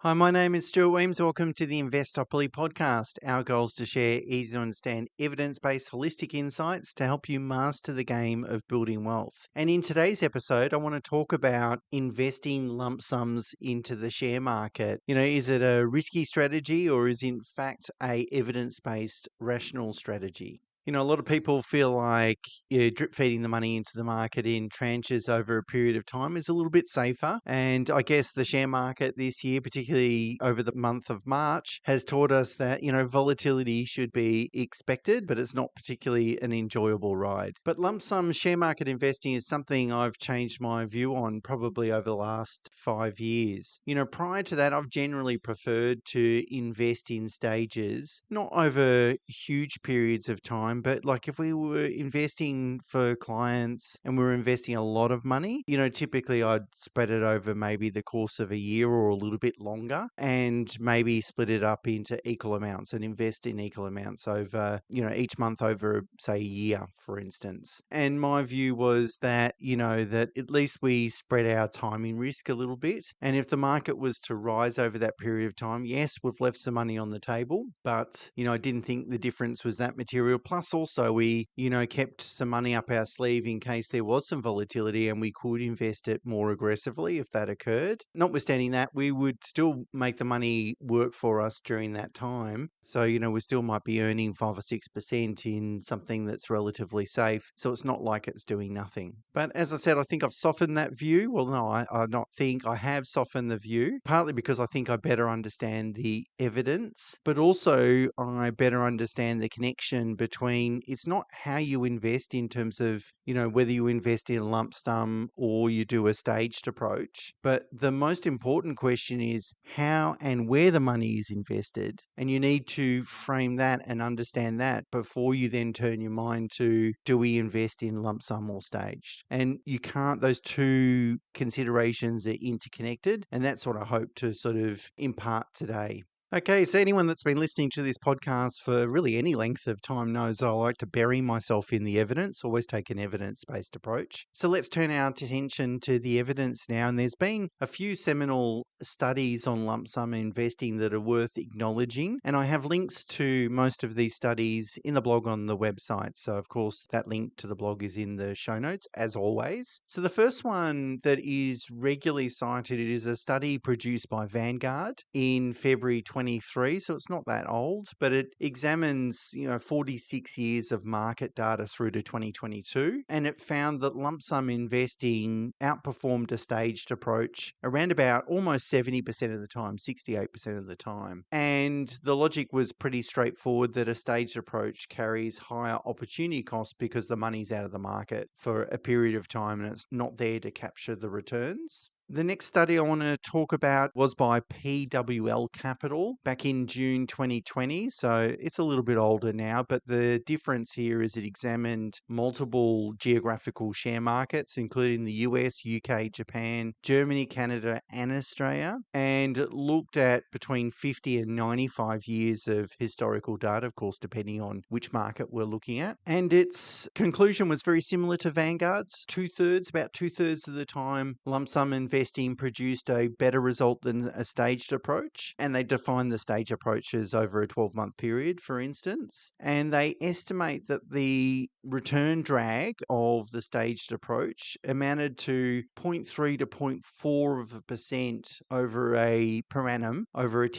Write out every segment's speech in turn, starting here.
Hi, my name is Stuart. Welcome to the Investopoly podcast. Our goal is to share easy to understand evidence-based holistic insights to help you master the game of building wealth. And in today's episode, I want to talk about investing lump sums into the share market. Is it a risky strategy or is it in fact a evidence-based rational strategy? A lot of people feel like drip feeding the money into the market in tranches over a period of time is a little bit safer. And I guess the share market this year, particularly over the month of March, has taught us that, volatility should be expected, but it's not particularly an enjoyable ride. But lump sum share market investing is something I've changed my view on probably over the last 5 years. Prior to that, I've generally preferred to invest in stages, not over huge periods of time, but like if we were investing for clients and we were investing a lot of money, typically I'd spread it over maybe the course of a year or a little bit longer and maybe split it up into equal amounts and invest in equal amounts over, each month over, say, a year, for instance. And my view was that, that at least we spread our timing risk a little bit. And if the market was to rise over that period of time, yes, we've left some money on the table, but, I didn't think the difference was that material. Plus also we, kept some money up our sleeve in case there was some volatility and we could invest it more aggressively if that occurred. Notwithstanding that, we would still make the money work for us during that time. So, we still might be earning 5 or 6% in something that's relatively safe. So it's not like it's doing nothing. But as I said, I think I've softened that view. Well, no, I not think I have softened the view, partly because I think I better understand the evidence, but also I better understand the connection between it's not how you invest in terms of, whether you invest in a lump sum or you do a staged approach. But the most important question is how and where the money is invested. And you need to frame that and understand that before you then turn your mind to, do we invest in lump sum or staged? And you can't, those two considerations are interconnected. And that's what I hope to sort of impart today. Okay, so anyone that's been listening to this podcast for really any length of time knows that I like to bury myself in the evidence, always take an evidence-based approach. So let's turn our attention to the evidence now. And there's been a few seminal studies on lump sum investing that are worth acknowledging. And I have links to most of these studies in the blog on the website. So of course, that link to the blog is in the show notes, as always. So the first one that is regularly cited is a study produced by Vanguard in February 23, so it's not that old, but it examines 46 years of market data through to 2022, and it found that lump sum investing outperformed a staged approach around about almost 70% of the time, 68% of the time. And the logic was pretty straightforward, that a staged approach carries higher opportunity costs because the money's out of the market for a period of time and it's not there to capture the returns. The next study I want to talk about was by PWL Capital back in June 2020. So it's a little bit older now, but the difference here is it examined multiple geographical share markets, including the US, UK, Japan, Germany, Canada, and Australia, and it looked at between 50 and 95 years of historical data, of course, depending on which market we're looking at. And its conclusion was very similar to Vanguard's. About two-thirds of the time, lump sum investing produced a better result than a staged approach. And they defined the stage approaches over a 12-month period, for instance. And they estimate that the return drag of the staged approach amounted to 0.3 to 0.4% per annum over a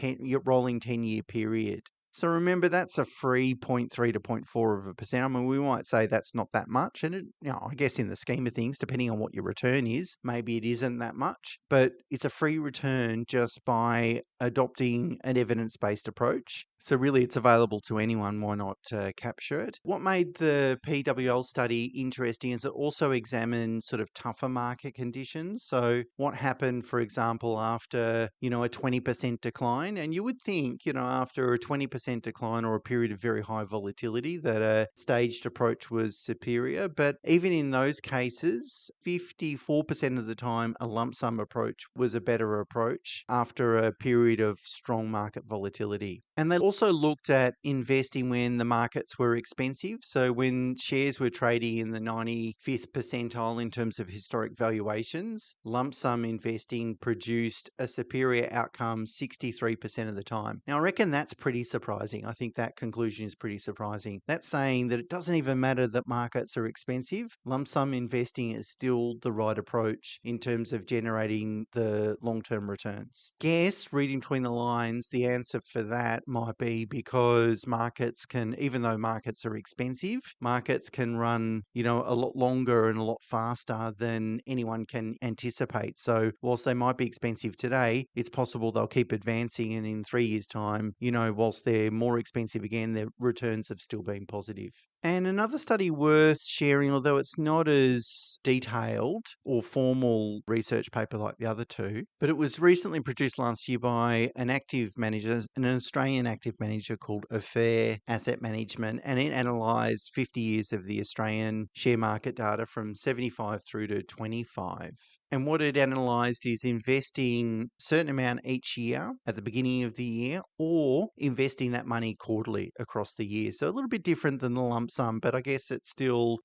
rolling 10-year period. So remember, that's a free 0.3 to 0.4%. I mean, we might say that's not that much. And I guess in the scheme of things, depending on what your return is, maybe it isn't that much. But it's a free return just by adopting an evidence-based approach. So really, it's available to anyone. Why not capture it? What made the PWL study interesting is it also examined sort of tougher market conditions. So what happened, for example, after, a 20% decline? And you would think, after a 20% decline or a period of very high volatility, that a staged approach was superior. But even in those cases, 54% of the time, a lump sum approach was a better approach after a period of strong market volatility. And they also looked at investing when the markets were expensive. So when shares were trading in the 95th percentile in terms of historic valuations, lump sum investing produced a superior outcome 63% of the time. Now, I reckon that's pretty surprising. I think that conclusion is pretty surprising. That's saying that it doesn't even matter that markets are expensive. Lump sum investing is still the right approach in terms of generating the long-term returns. Guess, reading between the lines, the answer for that might be because markets can, even though markets are expensive, markets can run, a lot longer and a lot faster than anyone can anticipate. So whilst they might be expensive today, it's possible they'll keep advancing, and in 3 years' time, whilst they're more expensive again, their returns have still been positive. And another study worth sharing, although it's not as detailed or formal research paper like the other two, but it was recently produced last year by an active manager, an Australian active manager called Affair Asset Management, and it analysed 50 years of the Australian share market data from 75 through to 25. And what it analysed is investing a certain amount each year at the beginning of the year, or investing that money quarterly across the year. So a little bit different than the lump sum, but I guess it still,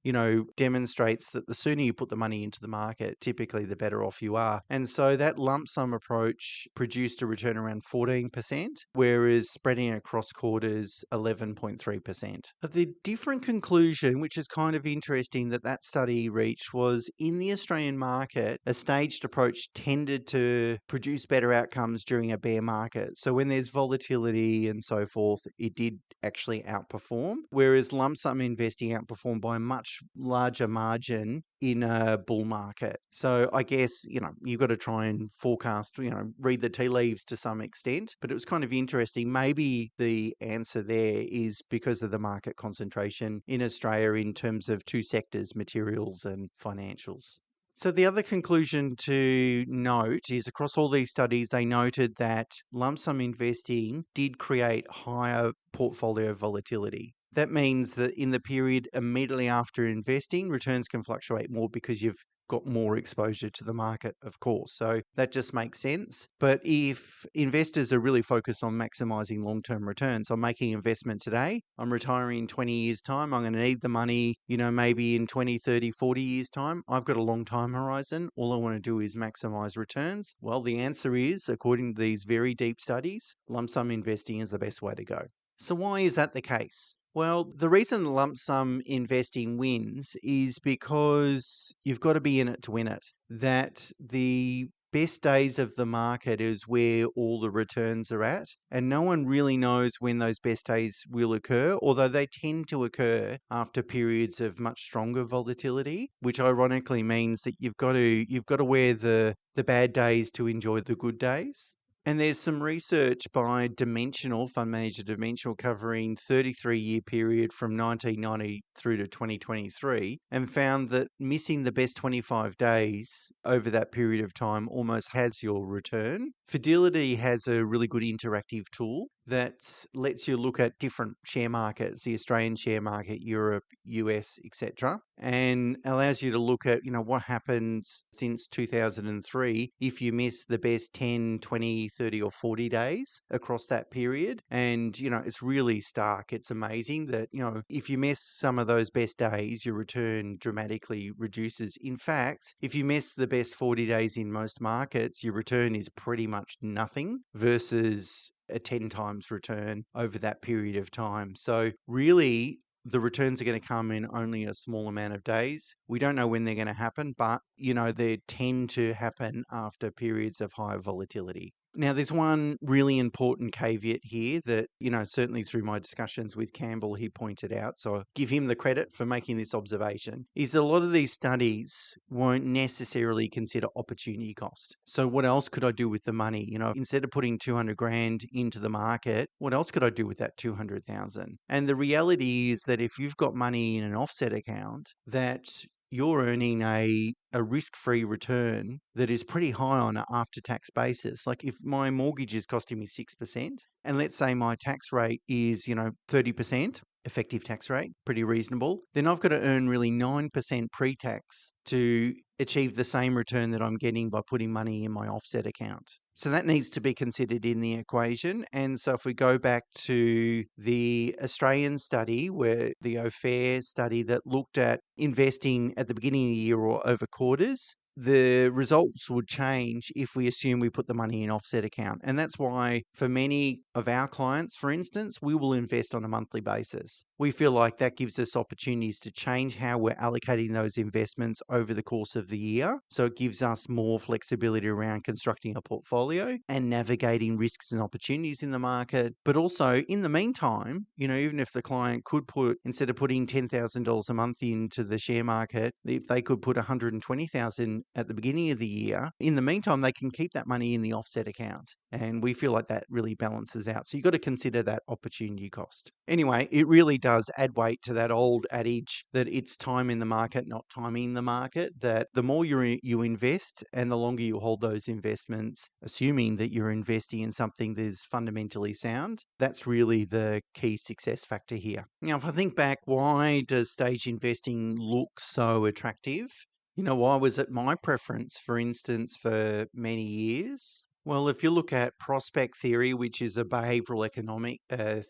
demonstrates that the sooner you put the money into the market, typically the better off you are. And so that lump sum approach produced a return around 14%, whereas spreading across quarters, 11.3%. But the different conclusion, which is kind of interesting that study reached, was in the Australian market, a staged approach tended to produce better outcomes during a bear market. So when there's volatility and so forth, it did actually outperform, whereas lump sum investing outperformed by a much larger margin in a bull market. So I guess, you've got to try and forecast, read the tea leaves to some extent, but it was kind of interesting. Maybe the answer there is because of the market concentration in Australia in terms of two sectors, materials and financials. So the other conclusion to note is across all these studies, they noted that lump sum investing did create higher portfolio volatility. That means that in the period immediately after investing, returns can fluctuate more because you've got more exposure to the market, of course. So that just makes sense. But if investors are really focused on maximizing long-term returns, I'm making an investment today, I'm retiring in 20 years' time, I'm going to need the money, maybe in 20, 30, 40 years' time. I've got a long time horizon. All I want to do is maximize returns. Well, the answer is, according to these very deep studies, lump sum investing is the best way to go. So why is that the case? Well, the reason lump sum investing wins is because you've got to be in it to win it. That the best days of the market is where all the returns are at, and no one really knows when those best days will occur, although they tend to occur after periods of much stronger volatility, which ironically means that you've got to wear the bad days to enjoy the good days. And there's some research by fund manager Dimensional, covering 33-year period from 1990 through to 2023, and found that missing the best 25 days over that period of time almost has your return. Fidelity has a really good interactive tool that lets you look at different share markets, the Australian share market, Europe, US, etc., and allows you to look at, what happened since 2003 if you miss the best 10, 20, 30 or 40 days across that period. And, it's really stark. It's amazing that, if you miss some of those best days, your return dramatically reduces. In fact, if you miss the best 40 days in most markets, your return is pretty much nothing versus a 10 times return over that period of time. So really, the returns are going to come in only a small amount of days. We don't know when they're going to happen, but, they tend to happen after periods of higher volatility. Now, there's one really important caveat here that, certainly through my discussions with Campbell, he pointed out, so I'll give him the credit for making this observation, is that a lot of these studies won't necessarily consider opportunity cost. So what else could I do with the money? Instead of putting 200 grand into the market, what else could I do with that 200,000? And the reality is that if you've got money in an offset account, that you're earning a risk-free return that is pretty high on an after-tax basis. Like if my mortgage is costing me 6%, and let's say my tax rate is, 30%, effective tax rate, pretty reasonable, then I've got to earn really 9% pre-tax to achieve the same return that I'm getting by putting money in my offset account. So that needs to be considered in the equation. And so if we go back to the Australian study, where the O'Fair study that looked at investing at the beginning of the year or over quarters, the results would change if we assume we put the money in offset account. And that's why for many of our clients, for instance, we will invest on a monthly basis. We feel like that gives us opportunities to change how we're allocating those investments over the course of the year. So it gives us more flexibility around constructing a portfolio and navigating risks and opportunities in the market. But also in the meantime, even if the client could put, instead of putting $10,000 a month into the share market, if they could put $120,000 at the beginning of the year, in the meantime, they can keep that money in the offset account. And we feel like that really balances out. So you've got to consider that opportunity cost. Anyway, it really does add weight to that old adage that it's time in the market, not timing the market, that the more you invest and the longer you hold those investments, assuming that you're investing in something that is fundamentally sound, that's really the key success factor here. Now, if I think back, why does stage investing look so attractive? Why was it my preference, for instance, for many years? Well, if you look at prospect theory, which is a behavioral economic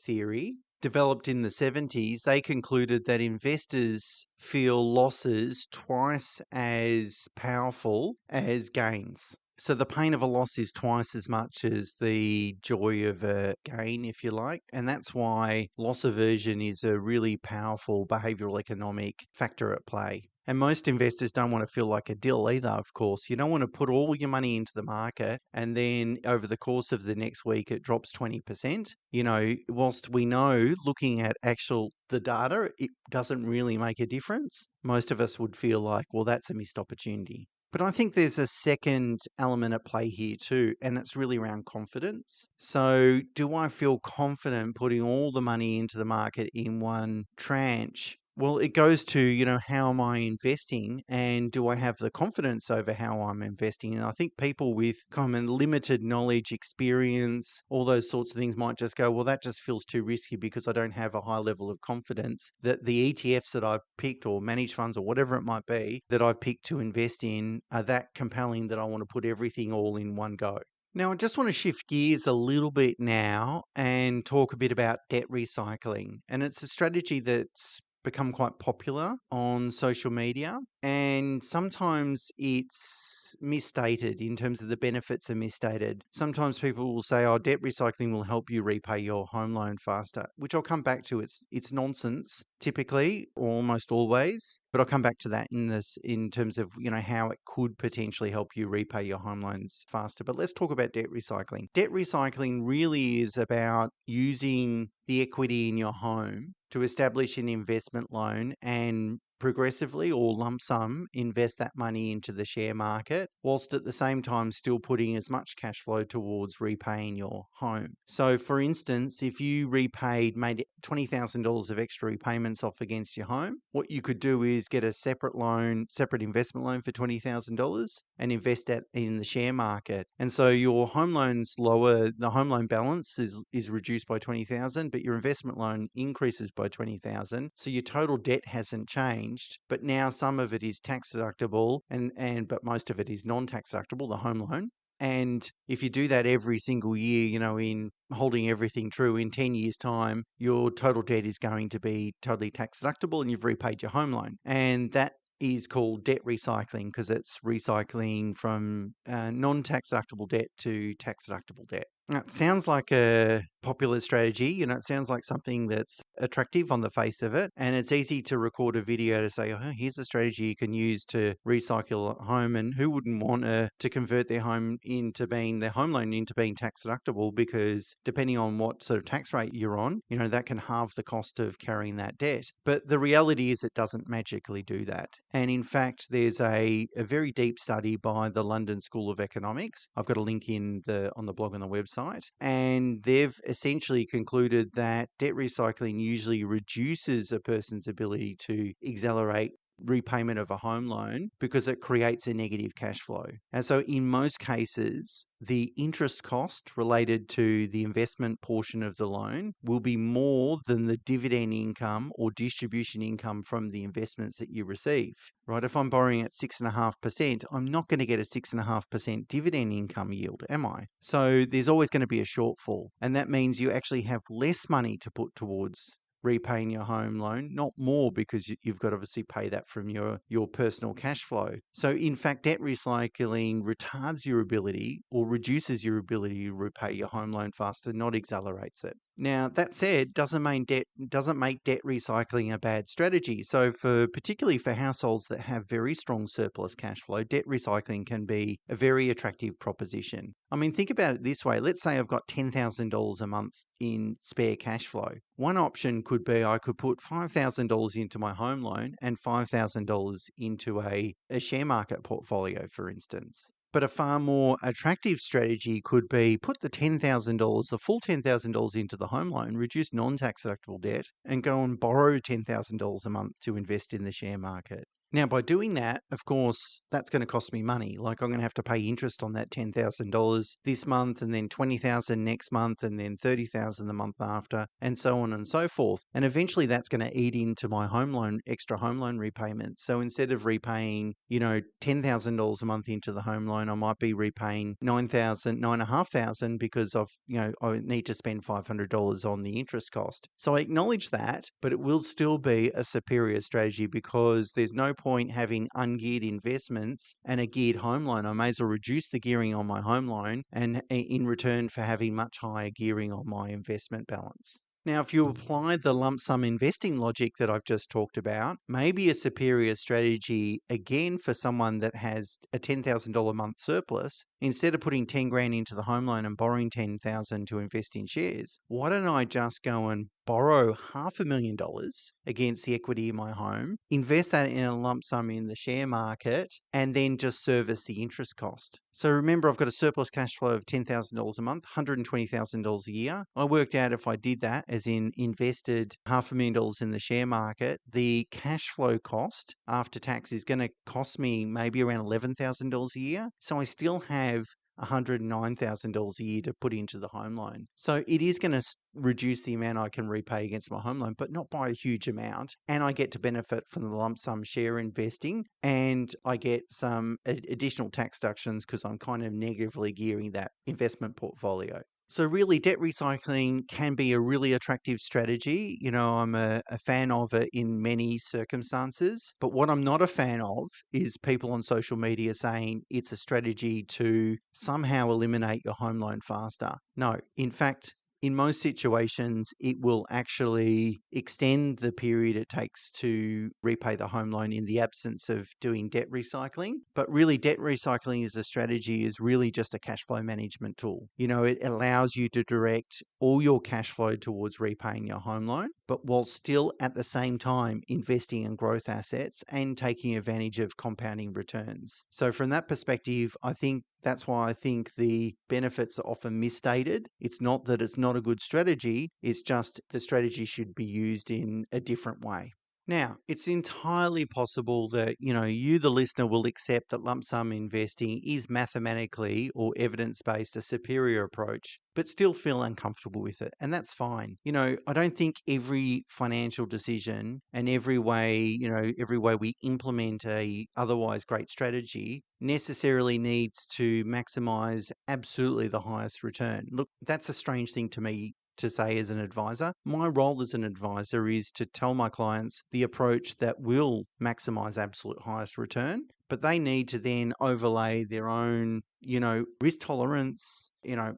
theory, developed in the 70s, they concluded that investors feel losses twice as powerful as gains. So the pain of a loss is twice as much as the joy of a gain, if you like. And that's why loss aversion is a really powerful behavioral economic factor at play. And most investors don't want to feel like a dill either, of course. You don't want to put all your money into the market and then over the course of the next week it drops 20%. Whilst we know looking at the data, it doesn't really make a difference. Most of us would feel like, well, that's a missed opportunity. But I think there's a second element at play here too, and it's really around confidence. So do I feel confident putting all the money into the market in one tranche? Well, it goes to, how am I investing and do I have the confidence over how I'm investing? And I think people with common limited knowledge, experience, all those sorts of things might just go, well, that just feels too risky because I don't have a high level of confidence that the ETFs that I've picked or managed funds or whatever it might be that I've picked to invest in are that compelling that I want to put everything all in one go. Now, I just want to shift gears a little bit now and talk a bit about debt recycling. And it's a strategy that's become quite popular on social media, and sometimes it's misstated in terms of the benefits are misstated. Sometimes people will say, debt recycling will help you repay your home loan faster, which I'll come back to. It's nonsense typically, or almost always, but I'll come back to that in terms of how it could potentially help you repay your home loans faster. But let's talk about debt recycling. Debt recycling really is about using the equity in your home to establish an investment loan and progressively or lump sum invest that money into the share market, whilst at the same time still putting as much cash flow towards repaying your home. So for instance, if you made $20,000 of extra repayments off against your home, what you could do is get a separate investment loan for $20,000 and invest that in the share market. And so your home loan's lower, the home loan balance is reduced by $20,000, but your investment loan increases by $20,000. So your total debt hasn't changed, but now some of it is tax deductible but most of it is non-tax deductible, the home loan. And if you do that every single year, in holding everything true, in 10 years' time, your total debt is going to be totally tax deductible and you've repaid your home loan. And that is called debt recycling because it's recycling from non-tax deductible debt to tax deductible debt. Now, it sounds like a popular strategy. It sounds like something that's attractive on the face of it. And it's easy to record a video to say, here's a strategy you can use to recycle a home. And who wouldn't want to convert their home their home loan into being tax deductible? Because depending on what sort of tax rate you're on, that can halve the cost of carrying that debt. But the reality is it doesn't magically do that. And in fact, there's a very deep study by the London School of Economics. I've got a link on the blog on the website. And they've essentially concluded that debt recycling usually reduces a person's ability to accelerate repayment of a home loan because it creates a negative cash flow. And so in most cases, the interest cost related to the investment portion of the loan will be more than the dividend income or distribution income from the investments that you receive. Right? If I'm borrowing at 6.5%, I'm not going to get a 6.5% dividend income yield, am I? So there's always going to be a shortfall. And that means you actually have less money to put towards repaying your home loan, not more, because you've got to obviously pay that from your personal cash flow. So in fact, debt recycling retards your ability or reduces your ability to repay your home loan faster, not accelerates it. Now, that said, doesn't make debt recycling a bad strategy. So particularly for households that have very strong surplus cash flow, debt recycling can be a very attractive proposition. I mean, think about it this way. Let's say I've got $10,000 a month in spare cash flow. One option could be I could put $5,000 into my home loan and $5,000 into a share market portfolio, for instance. But a far more attractive strategy could be put the full $10,000 into the home loan, reduce non-tax deductible debt, and go and borrow $10,000 a month to invest in the share market. Now, by doing that, of course, that's going to cost me money. Like I'm going to have to pay interest on that $10,000 this month, and then $20,000 next month, and then $30,000 the month after, and so on and so forth. And eventually that's going to eat into my extra home loan repayment. So instead of repaying, $10,000 a month into the home loan, I might be repaying $9,500 because I need to spend $500 on the interest cost. So I acknowledge that, but it will still be a superior strategy because there's no point having ungeared investments and a geared home loan. I may as well reduce the gearing on my home loan and in return for having much higher gearing on my investment balance. Now, if you apply the lump sum investing logic that I've just talked about, maybe a superior strategy, again, for someone that has a $10,000 a month surplus, instead of putting 10 grand into the home loan and borrowing 10,000 to invest in shares, why don't I just go and borrow $500,000 against the equity in my home, invest that in a lump sum in the share market, and then just service the interest cost. So remember, I've got a surplus cash flow of $10,000 a month, $120,000 a year. I worked out if I did that, as in invested $500,000 in the share market, the cash flow cost after tax is going to cost me maybe around $11,000 a year. So I still have $109,000 a year to put into the home loan. So it is going to reduce the amount I can repay against my home loan, but not by a huge amount. And I get to benefit from the lump sum share investing, and I get some additional tax deductions because I'm kind of negatively gearing that investment portfolio. So really, debt recycling can be a really attractive strategy. I'm a fan of it in many circumstances. But what I'm not a fan of is people on social media saying it's a strategy to somehow eliminate your home loan faster. No, in fact, in most situations, it will actually extend the period it takes to repay the home loan in the absence of doing debt recycling. But really, debt recycling as a strategy is really just a cash flow management tool. It allows you to direct all your cash flow towards repaying your home loan, but while still at the same time investing in growth assets and taking advantage of compounding returns. So from that perspective, that's why I think the benefits are often misstated. It's not that it's not a good strategy, it's just the strategy should be used in a different way. Now, it's entirely possible that, you, the listener, will accept that lump sum investing is mathematically or evidence-based a superior approach, but still feel uncomfortable with it. And that's fine. I don't think every financial decision and every way we implement a otherwise great strategy necessarily needs to maximize absolutely the highest return. Look, that's a strange thing to me to say as an advisor. My role as an advisor is to tell my clients the approach that will maximize absolute highest return, but they need to then overlay their own, risk tolerance,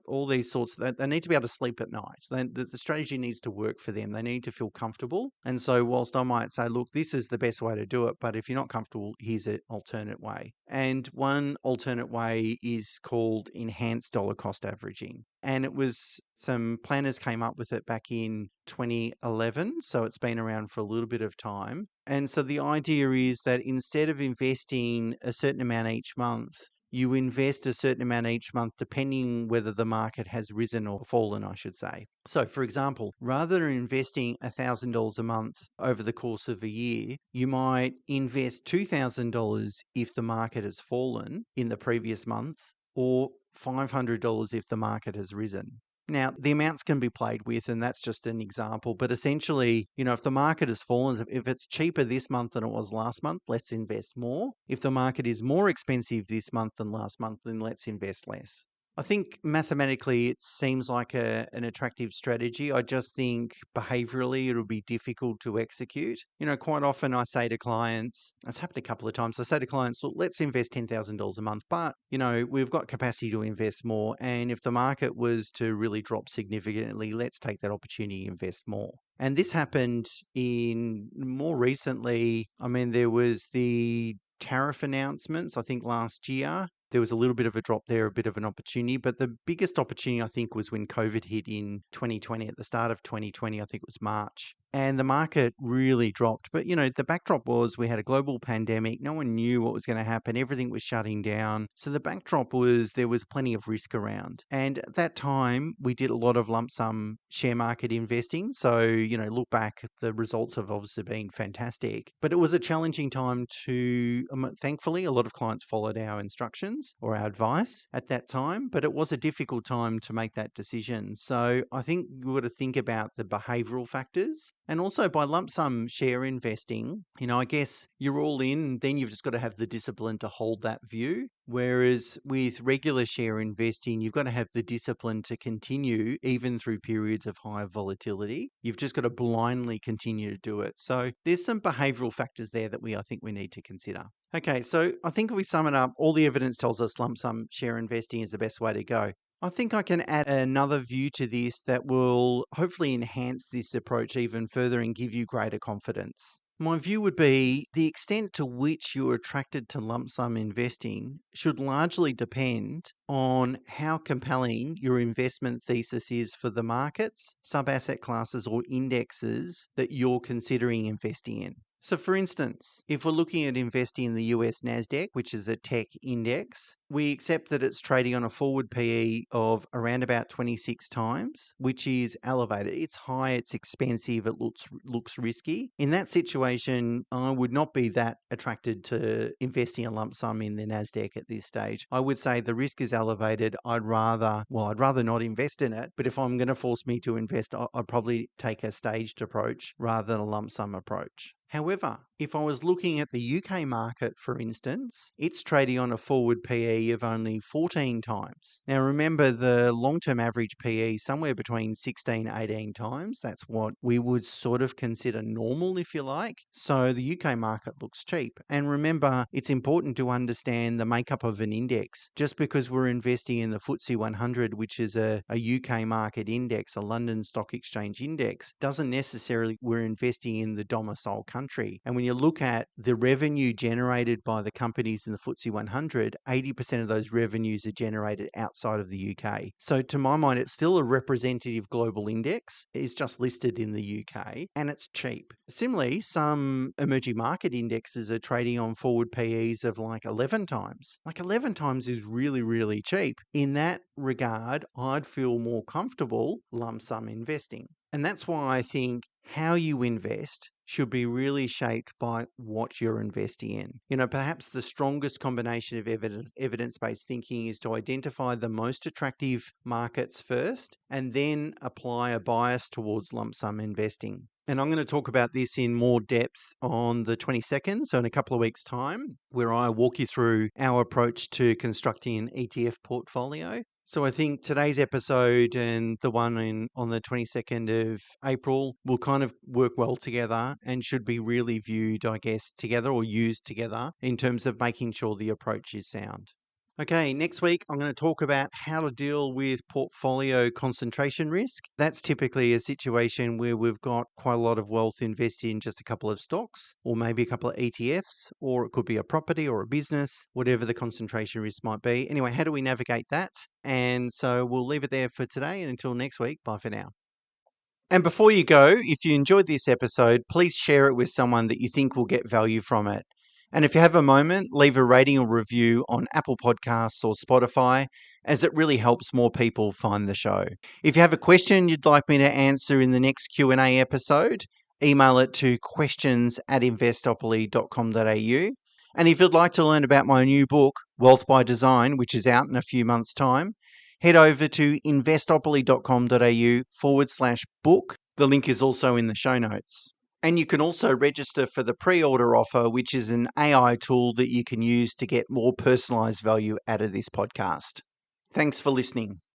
all these sorts of, they need to be able to sleep at night. The strategy needs to work for them. They need to feel comfortable. And so whilst I might say, look, this is the best way to do it, but if you're not comfortable, here's an alternate way. And one alternate way is called enhanced dollar cost averaging. And it was some planners came up with it back in 2011. So it's been around for a little bit of time. And so the idea is that instead of investing a certain amount each month, you invest a certain amount each month depending whether the market has risen or fallen, I should say. So, for example, rather than investing $1,000 a month over the course of a year, you might invest $2,000 if the market has fallen in the previous month, or $500 if the market has risen. Now, the amounts can be played with, and that's just an example. But essentially, if the market has fallen, if it's cheaper this month than it was last month, let's invest more. If the market is more expensive this month than last month, then let's invest less. I think mathematically it seems like an attractive strategy. I just think behaviorally it'll be difficult to execute. Quite often I say to clients, it's happened a couple of times, I say to clients, look, let's invest $10,000 a month, but, we've got capacity to invest more. And if the market was to really drop significantly, let's take that opportunity to invest more. And this happened in more recently. I mean, there was the tariff announcements, I think last year. There was a little bit of a drop there, a bit of an opportunity. But the biggest opportunity, I think, was when COVID hit in 2020, at the start of 2020, I think it was March. And the market really dropped. But, the backdrop was we had a global pandemic. No one knew what was going to happen. Everything was shutting down. So the backdrop was there was plenty of risk around. And at that time, we did a lot of lump sum share market investing. So, look back, the results have obviously been fantastic. But it was a challenging time to, thankfully, a lot of clients followed our instructions or our advice at that time. But it was a difficult time to make that decision. So I think you've got to think about the behavioral factors. And also by lump sum share investing, I guess you're all in, then you've just got to have the discipline to hold that view. Whereas with regular share investing, you've got to have the discipline to continue even through periods of high volatility. You've just got to blindly continue to do it. So there's some behavioral factors there that I think we need to consider. Okay, so I think if we sum it up, all the evidence tells us lump sum share investing is the best way to go. I think I can add another view to this that will hopefully enhance this approach even further and give you greater confidence. My view would be the extent to which you're attracted to lump sum investing should largely depend on how compelling your investment thesis is for the markets, sub-asset classes, or indexes that you're considering investing in. So for instance, if we're looking at investing in the US Nasdaq, which is a tech index, we accept that it's trading on a forward PE of around about 26 times, which is elevated. It's high, it's expensive, it looks risky. In that situation, I would not be that attracted to investing a lump sum in the Nasdaq at this stage. I would say the risk is elevated. I'd rather not invest in it, but if I'm going to force me to invest, I'd probably take a staged approach rather than a lump sum approach. However, if I was looking at the UK market, for instance, it's trading on a forward PE of only 14 times. Now, remember the long-term average PE somewhere between 16, 18 times. That's what we would sort of consider normal, if you like. So the UK market looks cheap. And remember, it's important to understand the makeup of an index. Just because we're investing in the FTSE 100, which is a UK market index, a London Stock Exchange index, doesn't necessarily we're investing in the domicile country. And when you look at the revenue generated by the companies in the FTSE 100, 80% of those revenues are generated outside of the UK. So to my mind, it's still a representative global index. It's just listed in the UK and it's cheap. Similarly, some emerging market indexes are trading on forward PEs of like 11 times. Like 11 times is really, really cheap. In that regard, I'd feel more comfortable lump sum investing. And that's why I think how you invest should be really shaped by what you're investing in. Perhaps the strongest combination of evidence-based thinking is to identify the most attractive markets first and then apply a bias towards lump sum investing. And I'm going to talk about this in more depth on the 22nd, so in a couple of weeks' time, where I walk you through our approach to constructing an ETF portfolio. So I think today's episode and the one on the 22nd of April will kind of work well together and should be really viewed, I guess, together or used together in terms of making sure the approach is sound. Okay, next week I'm going to talk about how to deal with portfolio concentration risk. That's typically a situation where we've got quite a lot of wealth invested in just a couple of stocks or maybe a couple of ETFs, or it could be a property or a business, whatever the concentration risk might be. Anyway, how do we navigate that? And so we'll leave it there for today, and until next week, bye for now. And before you go, if you enjoyed this episode, please share it with someone that you think will get value from it. And if you have a moment, leave a rating or review on Apple Podcasts or Spotify, as it really helps more people find the show. If you have a question you'd like me to answer in the next Q&A episode, email it to questions@investopoly.com.au. And if you'd like to learn about my new book, Wealth by Design, which is out in a few months' time, head over to investopoly.com.au/book. The link is also in the show notes. And you can also register for the pre-order offer, which is an AI tool that you can use to get more personalized value out of this podcast. Thanks for listening.